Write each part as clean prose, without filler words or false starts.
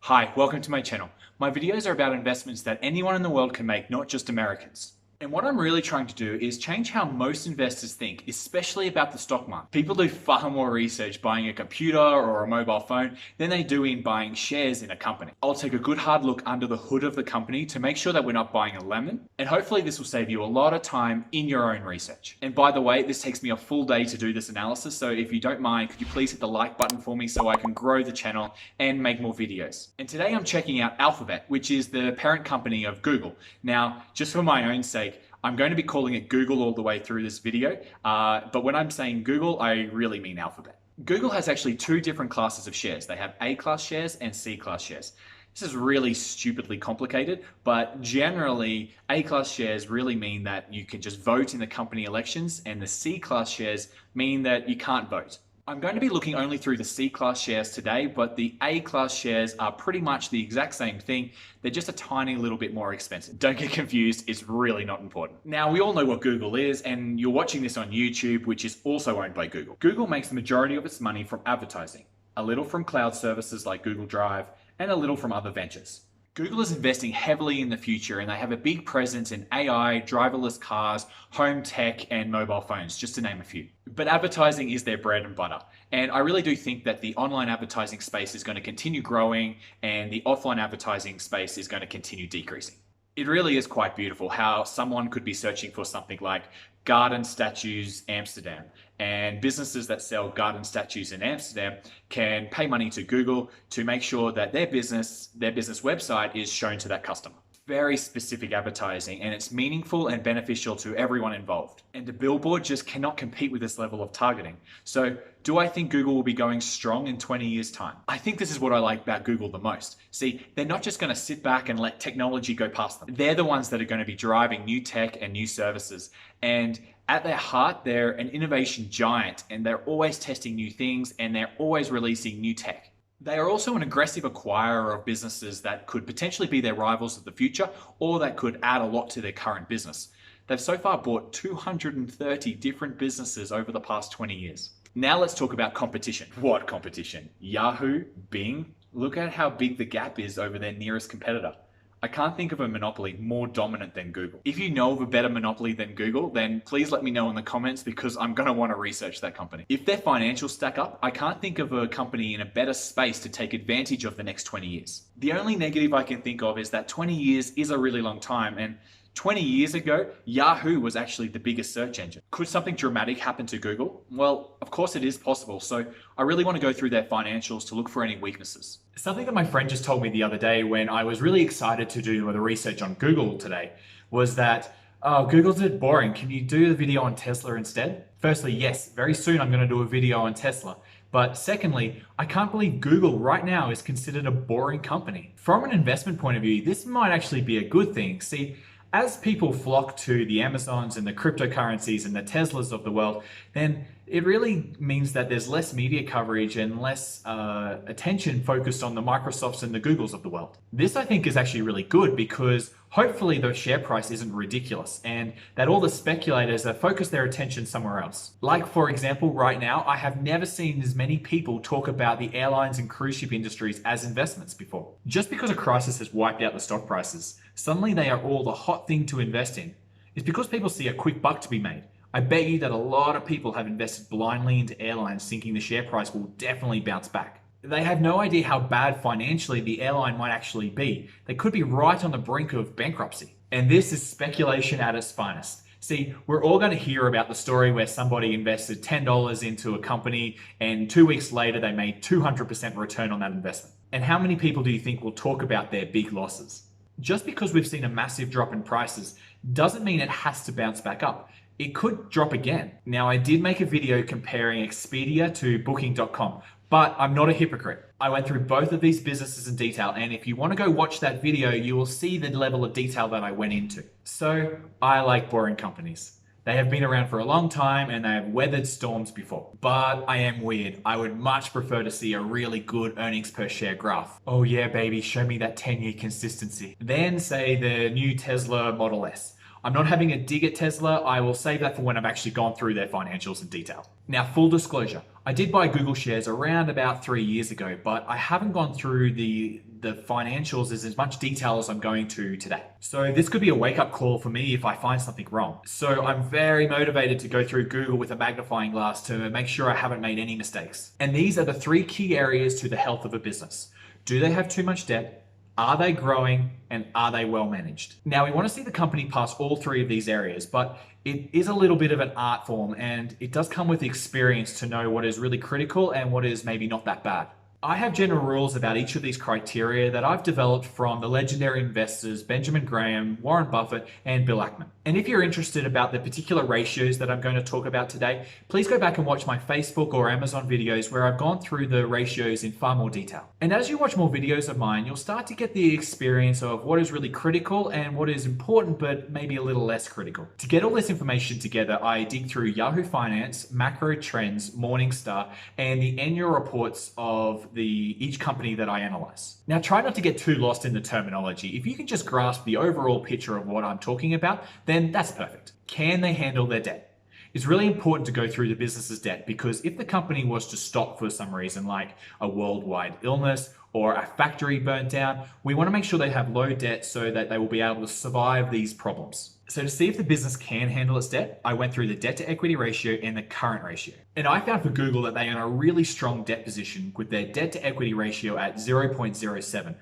Hi, welcome to my channel. My videos are about investments that anyone in the world can make, not just Americans. And what I'm really trying to do is change how most investors think, especially about the stock market. People do far more research buying a computer or a mobile phone than they do in buying shares in a company. I'll take a good hard look under the hood of the company to make sure that we're not buying a lemon, and hopefully this will save you a lot of time in your own research. And by the way, this takes me a full day to do this analysis, so if you don't mind, could you please hit the like button for me so I can grow the channel and make more videos. And today I'm checking out Alphabet, which is the parent company of Google. Now, just for my own sake, I'm going to be calling it Google all the way through this video, but when I'm saying Google, I really mean Alphabet. Google has actually two different classes of shares. They have A-class shares and C-class shares. This is really stupidly complicated, but generally A-class shares really mean that you can just vote in the company elections, and the C-class shares mean that you can't vote. I'm going to be looking only through the C-class shares today, but the A-class shares are pretty much the exact same thing. They're just a tiny little bit more expensive. Don't get confused, it's really not important. Now, we all know what Google is, and you're watching this on YouTube, which is also owned by Google. Google makes the majority of its money from advertising, a little from cloud services like Google Drive, and a little from other ventures. Google is investing heavily in the future, and they have a big presence in AI, driverless cars, home tech, and mobile phones, just to name a few. But advertising is their bread and butter. And I really do think that the online advertising space is going to continue growing and the offline advertising space is going to continue decreasing. It really is quite beautiful how someone could be searching for something like garden statues Amsterdam, and businesses that sell garden statues in Amsterdam can pay money to Google to make sure that their business website is shown to that customer. Very specific advertising, and it's meaningful and beneficial to everyone involved. And a billboard just cannot compete with this level of targeting. So do I think Google will be going strong in 20 years' time? I think this is what I like about Google the most. See, they're not just going to sit back and let technology go past them. They're the ones that are going to be driving new tech and new services. And at their heart, they're an innovation giant, and they're always testing new things, and they're always releasing new tech. They are also an aggressive acquirer of businesses that could potentially be their rivals of the future, or that could add a lot to their current business. They've so far bought 230 different businesses over the past 20 years. Now let's talk about competition. What competition? Yahoo, Bing, look at how big the gap is over their nearest competitor. I can't think of a monopoly more dominant than Google. If you know of a better monopoly than Google, then please let me know in the comments because I'm going to want to research that company. If their financials stack up, I can't think of a company in a better space to take advantage of the next 20 years. The only negative I can think of is that 20 years is a really long time, and 20 years ago, Yahoo was actually the biggest search engine. Could something dramatic happen to Google? Well, of course it is possible, so I really want to go through their financials to look for any weaknesses. Something that my friend just told me the other day when I was really excited to do the research on Google today was that, oh, Google's a bit boring. Can you do the video on Tesla instead? Firstly, yes, very soon I'm going to do a video on Tesla. But secondly, I can't believe Google right now is considered a boring company. From an investment point of view, this might actually be a good thing. See, as people flock to the Amazons and the cryptocurrencies and the Teslas of the world, then it really means that there's less media coverage and less attention focused on the Microsofts and the Googles of the world. This, I think, is actually really good because hopefully the share price isn't ridiculous and that all the speculators have focused their attention somewhere else. Like, for example, right now, I have never seen as many people talk about the airlines and cruise ship industries as investments before. Just because a crisis has wiped out the stock prices, suddenly they are all the hot thing to invest in. It's because people see a quick buck to be made. I bet you that a lot of people have invested blindly into airlines thinking the share price will definitely bounce back. They have no idea how bad financially the airline might actually be. They could be right on the brink of bankruptcy. And this is speculation at its finest. See, we're all going to hear about the story where somebody invested $10 into a company and 2 weeks later they made 200% return on that investment. And how many people do you think will talk about their big losses? Just because we've seen a massive drop in prices doesn't mean it has to bounce back up. It could drop again. Now, I did make a video comparing Expedia to Booking.com, but I'm not a hypocrite. I went through both of these businesses in detail, and if you want to go watch that video, you will see the level of detail that I went into. So, I like boring companies. They have been around for a long time and they have weathered storms before. But I am weird. I would much prefer to see a really good earnings per share graph. Oh yeah, baby, show me that 10-year consistency. Then say the new Tesla Model S. I'm not having a dig at Tesla. I will save that for when I've actually gone through their financials in detail. Now, full disclosure, I did buy Google shares around about 3 years ago, but I haven't gone through the financials as much detail as I'm going to today. So this could be a wake-up call for me if I find something wrong. So I'm very motivated to go through Google with a magnifying glass to make sure I haven't made any mistakes. And these are the 3 key areas to the health of a business. Do they have too much debt? Are they growing? And are they well managed? Now, we want to see the company pass all 3 of these areas, but it is a little bit of an art form, and it does come with experience to know what is really critical and what is maybe not that bad. I have general rules about each of these criteria that I've developed from the legendary investors Benjamin Graham, Warren Buffett, and Bill Ackman. And if you're interested about the particular ratios that I'm going to talk about today, please go back and watch my Facebook or Amazon videos where I've gone through the ratios in far more detail. And as you watch more videos of mine, you'll start to get the experience of what is really critical and what is important, but maybe a little less critical. To get all this information together, I dig through Yahoo Finance, Macro Trends, Morningstar, and the annual reports of each company that I analyze. Now, try not to get too lost in the terminology. If you can just grasp the overall picture of what I'm talking about, then that's perfect. Can they handle their debt? It's really important to go through the business's debt, because if the company was to stop for some reason, like a worldwide illness or a factory burnt down, we want to make sure they have low debt so that they will be able to survive these problems. So to see if the business can handle its debt, I went through the debt to equity ratio and the current ratio. And I found for Google that they are in a really strong debt position with their debt to equity ratio at 0.07.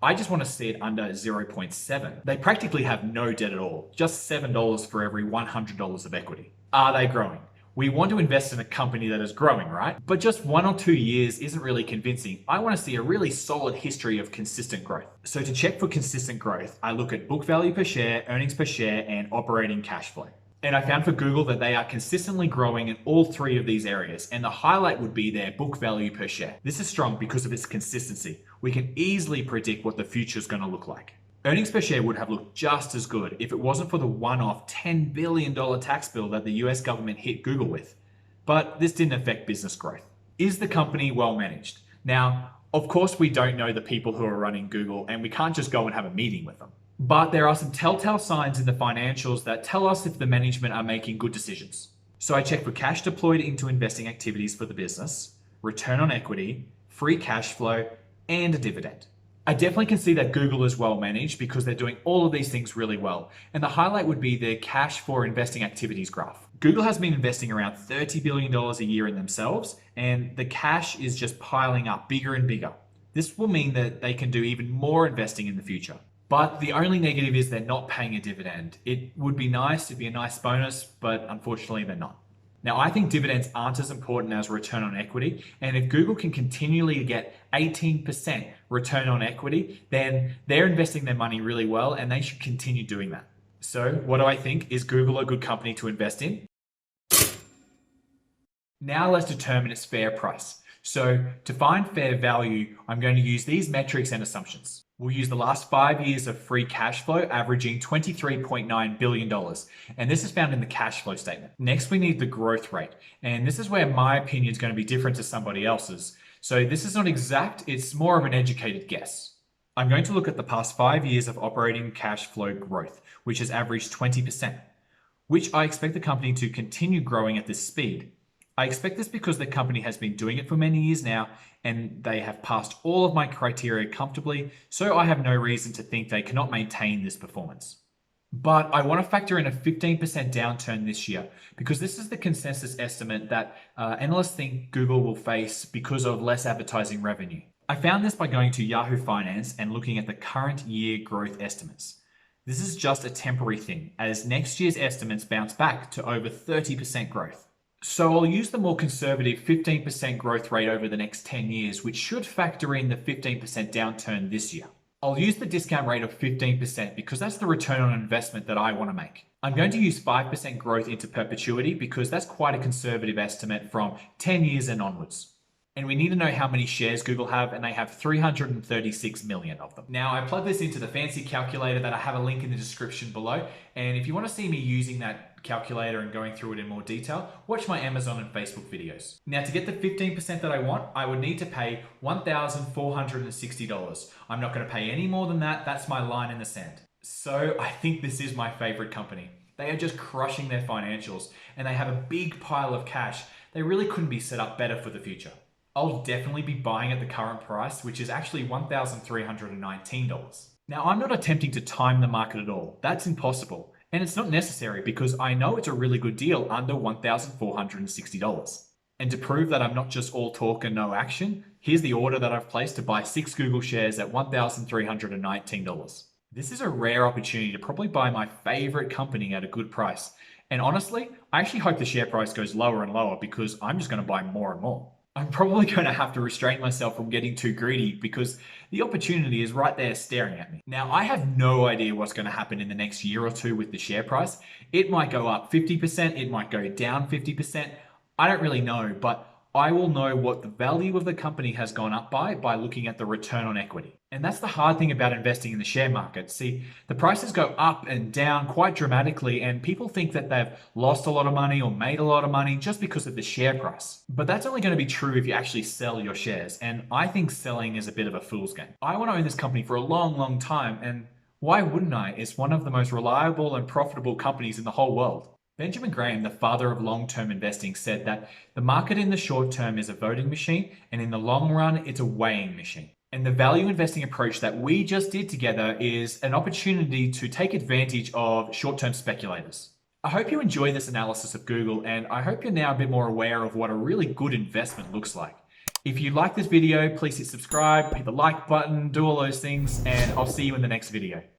I just want to see it under 0.7. They practically have no debt at all, just $7 for every $100 of equity. Are they growing? We want to invest in a company that is growing, right? But just 1 or 2 years isn't really convincing. I want to see a really solid history of consistent growth. So to check for consistent growth, I look at book value per share, earnings per share, and operating cash flow. And I found for Google that they are consistently growing in all 3 of these areas, and the highlight would be their book value per share. This is strong because of its consistency. We can easily predict what the future is going to look like. Earnings per share would have looked just as good if it wasn't for the one-off $10 billion tax bill that the US government hit Google with. But this didn't affect business growth. Is the company well managed? Now, of course, we don't know the people who are running Google, and we can't just go and have a meeting with them. But there are some telltale signs in the financials that tell us if the management are making good decisions. So I check for cash deployed into investing activities for the business, return on equity, free cash flow, and a dividend. I definitely can see that Google is well managed because they're doing all of these things really well. And the highlight would be their cash for investing activities graph. Google has been investing around $30 billion a year in themselves, and the cash is just piling up bigger and bigger. This will mean that they can do even more investing in the future. But the only negative is they're not paying a dividend. It would be nice, it'd be a nice bonus, but unfortunately they're not. Now, I think dividends aren't as important as return on equity. And if Google can continually get 18% return on equity, then they're investing their money really well, and they should continue doing that. So what do I think? Is Google a good company to invest in? Now let's determine its fair price. So to find fair value, I'm going to use these metrics and assumptions. We'll use the last 5 years of free cash flow averaging $23.9 billion. And this is found in the cash flow statement. Next, we need the growth rate. And this is where my opinion is going to be different to somebody else's. So this is not exact, it's more of an educated guess. I'm going to look at the past 5 years of operating cash flow growth, which has averaged 20%, which I expect the company to continue growing at this speed. I expect this because the company has been doing it for many years now, and they have passed all of my criteria comfortably, so I have no reason to think they cannot maintain this performance. But I want to factor in a 15% downturn this year, because this is the consensus estimate that analysts think Google will face because of less advertising revenue. I found this by going to Yahoo Finance and looking at the current year growth estimates. This is just a temporary thing, as next year's estimates bounce back to over 30% growth. So I'll use the more conservative 15% growth rate over the next 10 years, which should factor in the 15% downturn this year. I'll use the discount rate of 15% because that's the return on investment that I want to make. I'm going to use 5% growth into perpetuity because that's quite a conservative estimate from 10 years and onwards. And we need to know how many shares Google have, and they have 336 million of them. Now, I plug this into the fancy calculator that I have a link in the description below. And if you want to see me using that calculator and going through it in more detail, watch my Amazon and Facebook videos. Now, to get the 15% that I want, I would need to pay $1,460. I'm not going to pay any more than that. That's my line in the sand. So I think this is my favorite company. They are just crushing their financials and they have a big pile of cash. They really couldn't be set up better for the future. I'll definitely be buying at the current price, which is actually $1,319. Now, I'm not attempting to time the market at all. That's impossible. And it's not necessary because I know it's a really good deal under $1,460. And to prove that I'm not just all talk and no action, here's the order that I've placed to buy 6 Google shares at $1,319. This is a rare opportunity to probably buy my favorite company at a good price. And honestly, I actually hope the share price goes lower and lower because I'm just going to buy more and more. I'm probably going to have to restrain myself from getting too greedy because the opportunity is right there staring at me. Now, I have no idea what's going to happen in the next year or two with the share price. It might go up 50%, it might go down 50%. I don't really know, but I will know what the value of the company has gone up by looking at the return on equity. And that's the hard thing about investing in the share market. See, the prices go up and down quite dramatically, and people think that they've lost a lot of money or made a lot of money just because of the share price. But that's only going to be true if you actually sell your shares. And I think selling is a bit of a fool's game. I want to own this company for a long, long time, and why wouldn't I? It's one of the most reliable and profitable companies in the whole world. Benjamin Graham, the father of long-term investing, said that the market in the short term is a voting machine, and in the long run, it's a weighing machine. And the value investing approach that we just did together is an opportunity to take advantage of short-term speculators. I hope you enjoy this analysis of Google, and I hope you're now a bit more aware of what a really good investment looks like. If you like this video, please hit subscribe, hit the like button, do all those things, and I'll see you in the next video.